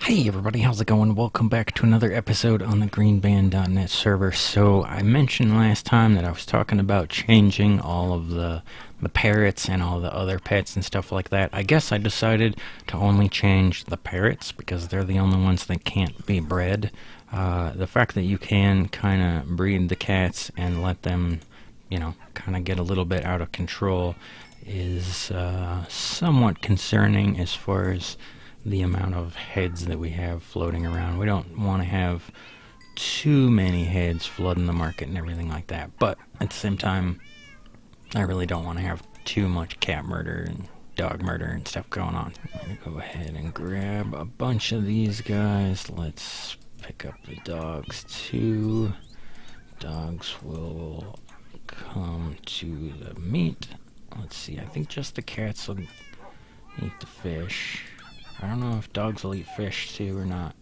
Hey everybody, how's it going? Welcome back to another episode on the GreenBand.net server. So I mentioned last time that I was talking about changing all of the parrots and all the other pets and stuff like that. I guess I decided to only change the parrots because they're the only ones that can't be bred. The fact that you can kind of breed the cats and let them, kind of get a little bit out of control is somewhat concerning as far as the amount of heads that we have floating around. We don't want to have too many heads flooding the market and everything like that, but at the same time I really don't want to have too much cat murder and dog murder and stuff going on. I'm gonna go ahead and grab a bunch of these guys. Let's pick up the dogs too. Dogs will come to the meat. Let's see, I think just the cats will eat the fish. I don't know if dogs will eat fish too or not.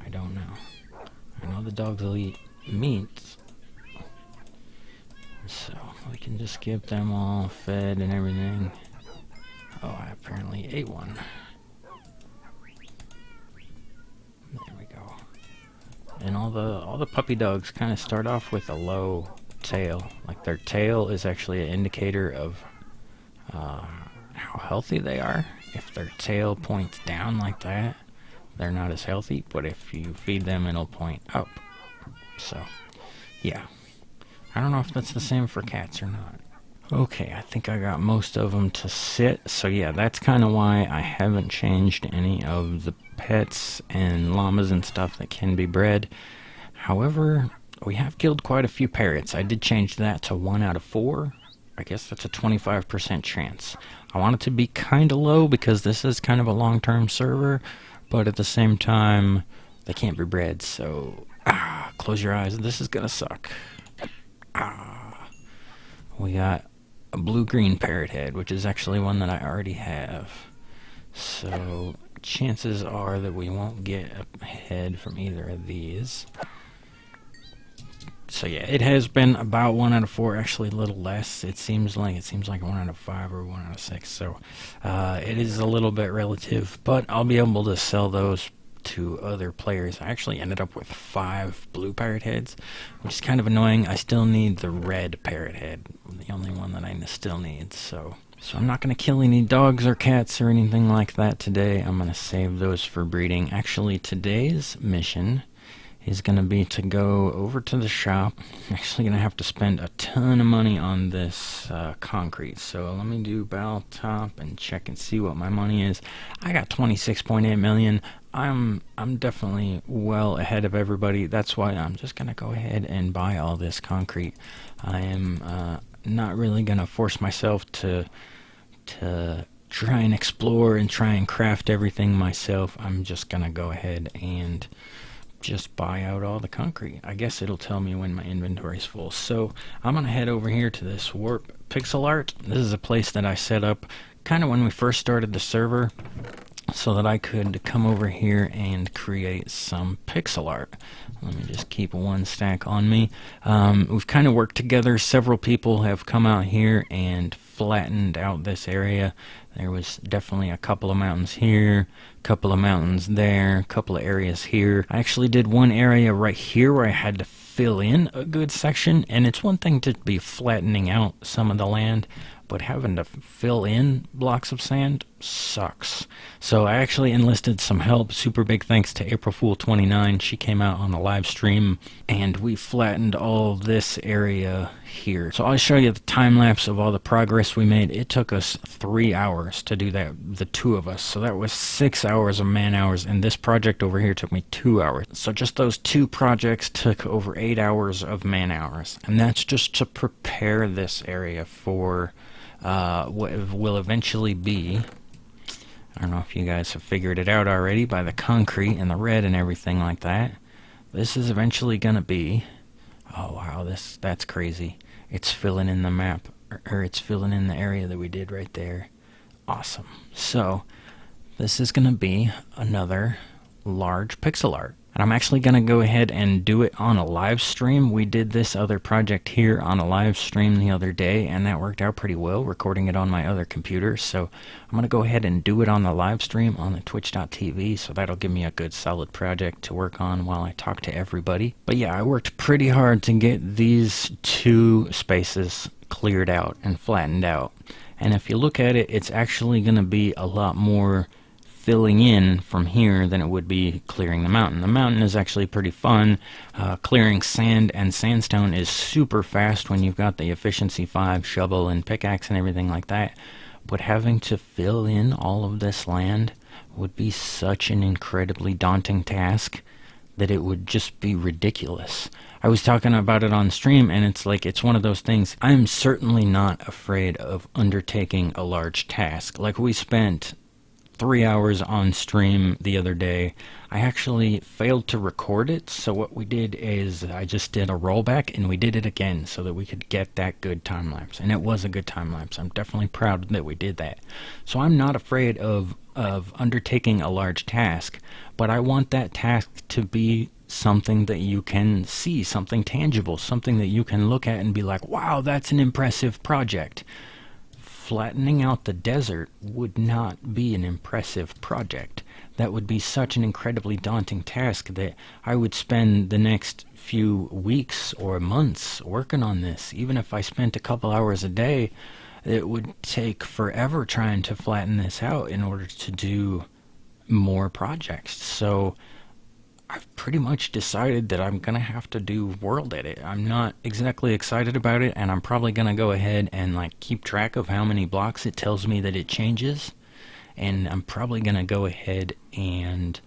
I don't know. I know the dogs will eat meat. So we can just get them all fed and everything. Oh, I apparently ate one. There we go. And all the puppy dogs kind of start off with a low tail. Like their tail is actually an indicator of how healthy they are. If their tail points down like that, they're not as healthy, but if you feed them, it'll point up. So, yeah. I don't know if that's the same for cats or not. Okay, I think I got most of them to sit. So yeah, that's kind of why I haven't changed any of the pets and llamas and stuff that can be bred. However, we have killed quite a few parrots. I did change that to 1 out of 4. I guess that's a 25% chance. I want it to be kind of low because this is kind of a long-term server, but at the same time, they can't be bred, so close your eyes. This is gonna suck. We got a blue-green parrot head, which is actually one that I already have. So chances are that we won't get a head from either of these. So yeah, it has been about 1 out of 4, actually a little less. It seems like 1 out of 5 or 1 out of 6. So it is a little bit relative, but I'll be able to sell those to other players. I actually ended up with 5 blue parrot heads, which is kind of annoying. I still need the red parrot head, the only one that I still need. So I'm not going to kill any dogs or cats or anything like that today. I'm going to save those for breeding. Actually, today's mission is going to be to go over to the shop. I'm actually going to have to spend a ton of money on this concrete. So let me do Battle Top and check and see what my money is. I got 26.8 million. I'm definitely well ahead of everybody. That's why I'm just going to go ahead and buy all this concrete. I am not really going to force myself to try and explore and try and craft everything myself. I'm just going to go ahead and just buy out all the concrete. I guess it'll tell me when my inventory's full. So I'm gonna head over here to this Warp Pixelart. This is a place that I set up kind of when we first started the server so that I could come over here and create some pixel art. Let me just keep 1 stack on me. We've kind of worked together. Several people have come out here and flattened out this area. There was definitely a couple of mountains here, a couple of mountains there, a couple of areas here. I actually did one area right here where I had to fill in a good section, and it's one thing to be flattening out some of the land, but having to fill in blocks of sand sucks. So I actually enlisted some help. Super big thanks to April Fool 29. She came out on the live stream and we flattened all this area here. So I'll show you the time lapse of all the progress we made. It took us 3 hours to do that, the 2 of us. So that was 6 hours of man hours, and this project over here took me 2 hours. So just those 2 projects took over 8 hours of man hours, and that's just to prepare this area for what will eventually be, I don't know if you guys have figured it out already by the concrete and the red and everything like that. This is eventually gonna be, oh wow, that's crazy. It's filling in the map, or it's filling in the area that we did right there. Awesome. So this is gonna be another large pixel art. And I'm actually going to go ahead and do it on a live stream. We did this other project here on a live stream the other day, and that worked out pretty well, recording it on my other computer. So I'm going to go ahead and do it on the live stream on the twitch.tv, so that'll give me a good solid project to work on while I talk to everybody. But yeah, I worked pretty hard to get these two spaces cleared out and flattened out. And if you look at it, it's actually going to be a lot more filling in from here than it would be clearing the mountain. The mountain is actually pretty fun. Clearing sand and sandstone is super fast when you've got the efficiency 5 shovel and pickaxe and everything like that. But having to fill in all of this land would be such an incredibly daunting task that it would just be ridiculous. I was talking about it on stream, and it's like, it's one of those things. I'm certainly not afraid of undertaking a large task. Like, we spent 3 hours on stream the other day. I actually failed to record it, so what we did is I just did a rollback and we did it again so that we could get that good time lapse. And it was a good time lapse. I'm definitely proud that we did that. So I'm not afraid of undertaking a large task, but I want that task to be something that you can see, something tangible, something that you can look at and be like, wow, that's an impressive project. Flattening out the desert would not be an impressive project. That would be such an incredibly daunting task that I would spend the next few weeks or months working on this. Even if I spent a couple hours a day, it would take forever trying to flatten this out in order to do more projects. So I've pretty much decided that I'm going to have to do world edit. I'm not exactly excited about it, and I'm probably going to go ahead and like keep track of how many blocks it tells me that it changes. And I'm probably going to go ahead and,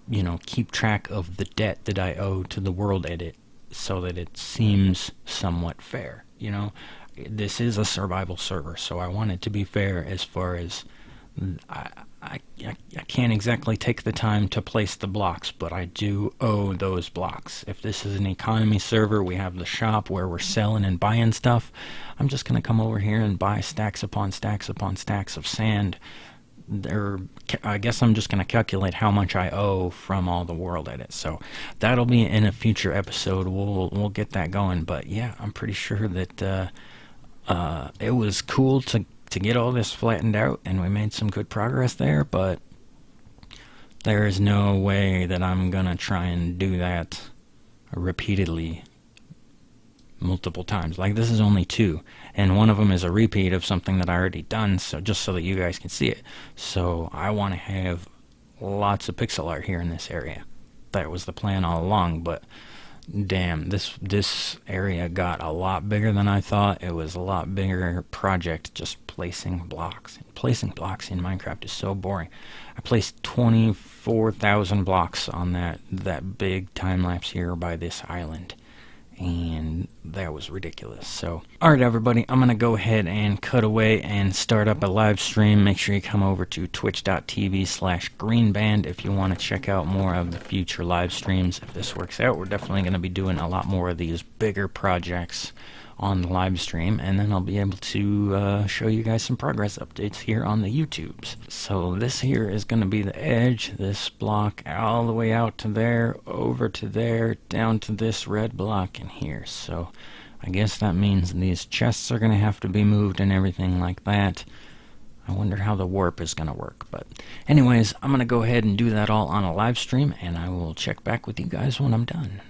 you know, keep track of the debt that I owe to the world edit so that it seems somewhat fair. You know, this is a survival server, so I want it to be fair as far as I can't exactly take the time to place the blocks, but I do owe those blocks. If this is an economy server, we have the shop where we're selling and buying stuff. I'm just going to come over here and buy stacks upon stacks upon stacks of sand. I guess I'm just going to calculate how much I owe from all the world edits. So that'll be in a future episode. We'll get that going. But yeah, I'm pretty sure that it was cool to get all this flattened out, and we made some good progress there, but there is no way that I'm gonna try and do that repeatedly multiple times. Like, this is only 2, and one of them is a repeat of something that I already done, so just so that you guys can see it. So I want to have lots of pixel art here in this area. That was the plan all along, but damn, this area got a lot bigger than I thought. It was a lot bigger project just placing blocks. Placing blocks in Minecraft is so boring. I placed 24,000 blocks on that big time lapse here by this island, and that was ridiculous. So, alright everybody, I'm going to go ahead and cut away and start up a live stream. Make sure you come over to twitch.tv/GreenBand if you want to check out more of the future live streams. If this works out, we're definitely going to be doing a lot more of these bigger projects on the live stream, and then I'll be able to show you guys some progress updates here on the YouTubes. So this here is going to be the edge, this block all the way out to there, over to there, down to this red block in here. So I guess that means these chests are going to have to be moved and everything like that. I wonder how the warp is going to work. But anyways, I'm going to go ahead and do that all on a live stream, and I will check back with you guys when I'm done.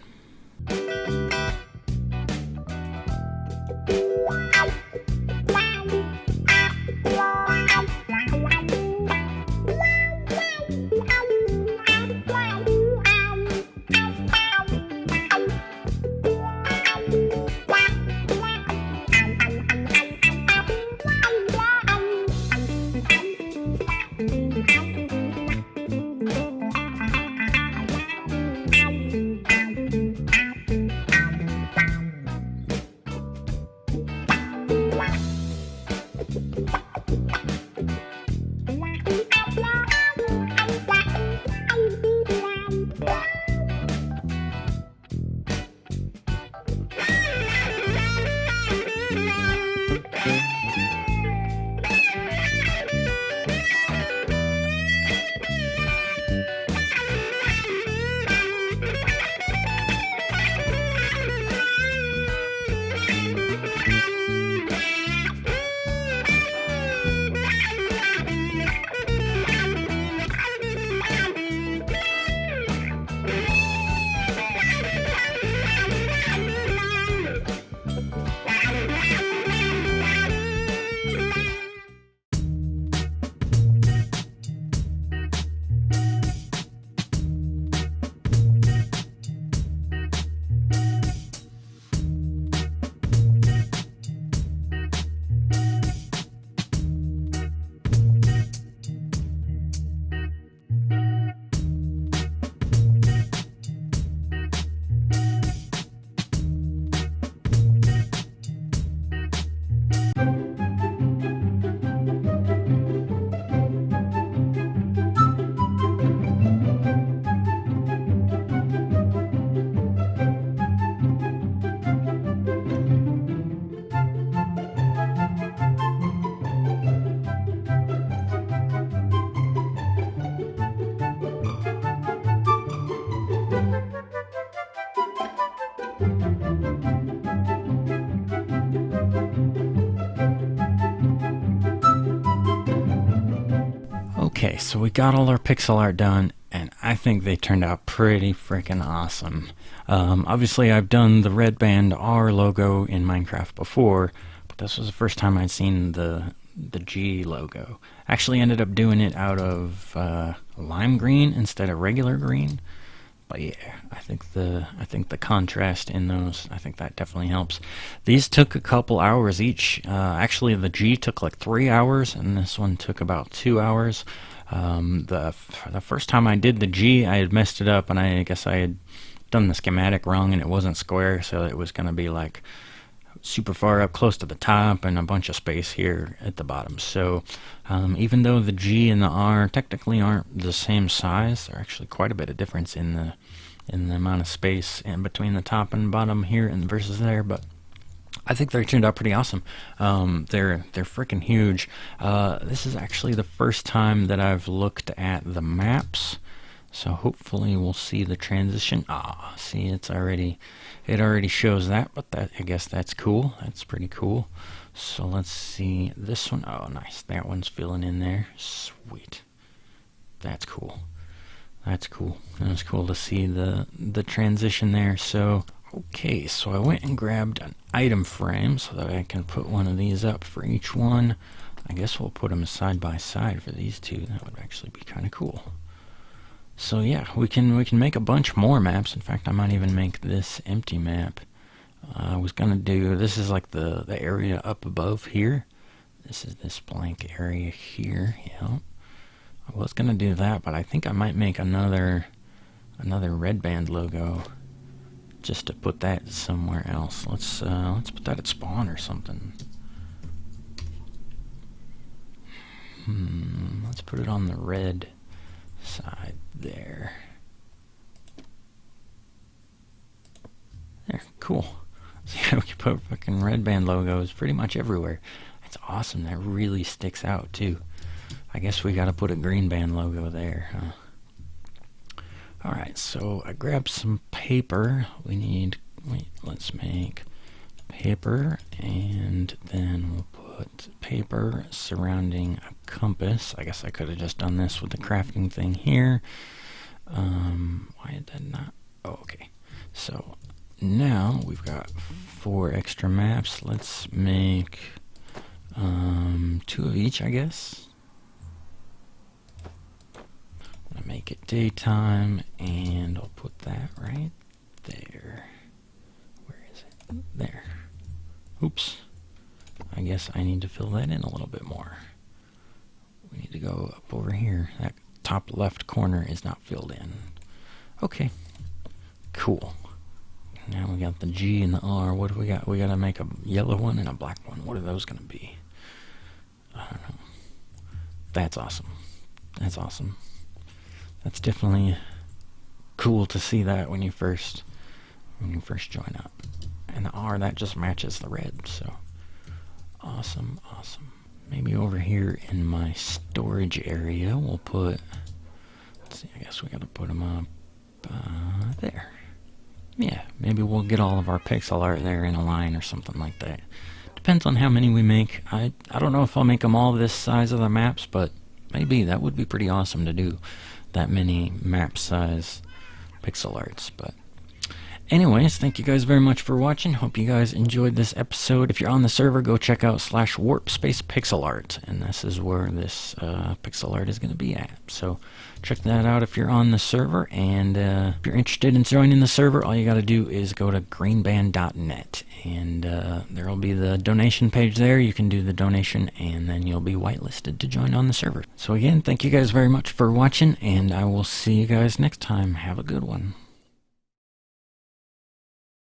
Okay, so we got all our pixel art done, and I think they turned out pretty freaking awesome. Obviously, I've done the red band R logo in Minecraft before, but this was the first time I'd seen the G logo. Actually ended up doing it out of lime green instead of regular green. But yeah, I think the contrast in those, I think that definitely helps. These took a couple hours each. Actually, the G took like 3 hours, and this one took about 2 hours. The first time I did the G, I had messed it up, and I guess I had done the schematic wrong, and it wasn't square, so it was going to be like super far up close to the top and a bunch of space here at the bottom. So even though the G and the R technically aren't the same size, there's actually quite a bit of difference in the amount of space in between the top and bottom here and versus there, but I think they turned out pretty awesome. They're freaking huge. This is actually the first time that I've looked at the maps, so hopefully we'll see the transition. See, it already shows that, but I guess that's cool. That's pretty cool. So let's see this one. Oh, nice. That one's filling in there. Sweet. That's cool. That's cool. It was cool to see the transition there. So, okay, so I went and grabbed an item frame so that I can put one of these up for each one. I guess we'll put them side by side for these two. That would actually be kind of cool. So yeah, we can make a bunch more maps. In fact, I might even make this empty map. I was gonna do, this is like the area up above here. This is this blank area here. Yeah, I was gonna do that, but I think I might make another red band logo just to put that somewhere else. Let's put that at spawn or something. Let's put it on the red side there. There, cool. So yeah, we can put fucking red band logos pretty much everywhere. That's awesome. That really sticks out too. I guess we gotta put a GreenBand logo there, huh? Alright, so I grabbed some paper. Let's make paper, and then we'll put paper surrounding a compass. I guess I could have just done this with the crafting thing here. Why did that not? Oh, okay. So now we've got 4 extra maps. Let's make 2 of each, I guess. I'm gonna make it daytime, and I'll put that right there. Where is it? There. Oops. I guess I need to fill that in a little bit more. We need to go up over here. That top left corner is not filled in. Okay. Cool. Now we got the G and the R. What do we got? We gotta make a yellow one and a black one. What are those gonna be? I don't know. That's awesome. That's awesome. That's definitely cool to see that when you first join up. And the R, that just matches the red, so awesome, awesome. Maybe over here in my storage area we'll put, let's see, I guess we gotta put them up there. Yeah, maybe we'll get all of our pixel art there in a line or something like that. Depends on how many we make. I don't know if I'll make them all this size of the maps, but maybe that would be pretty awesome to do that many map size pixel arts. But anyways, thank you guys very much for watching. Hope you guys enjoyed this episode. If you're on the server, go check out /warpspacepixelart, and this is where this pixel art is going to be at. So check that out if you're on the server, and if you're interested in joining the server, all you got to do is go to greenband.net, and there will be the donation page there. You can do the donation, and then you'll be whitelisted to join on the server. So again, thank you guys very much for watching, and I will see you guys next time. Have a good one.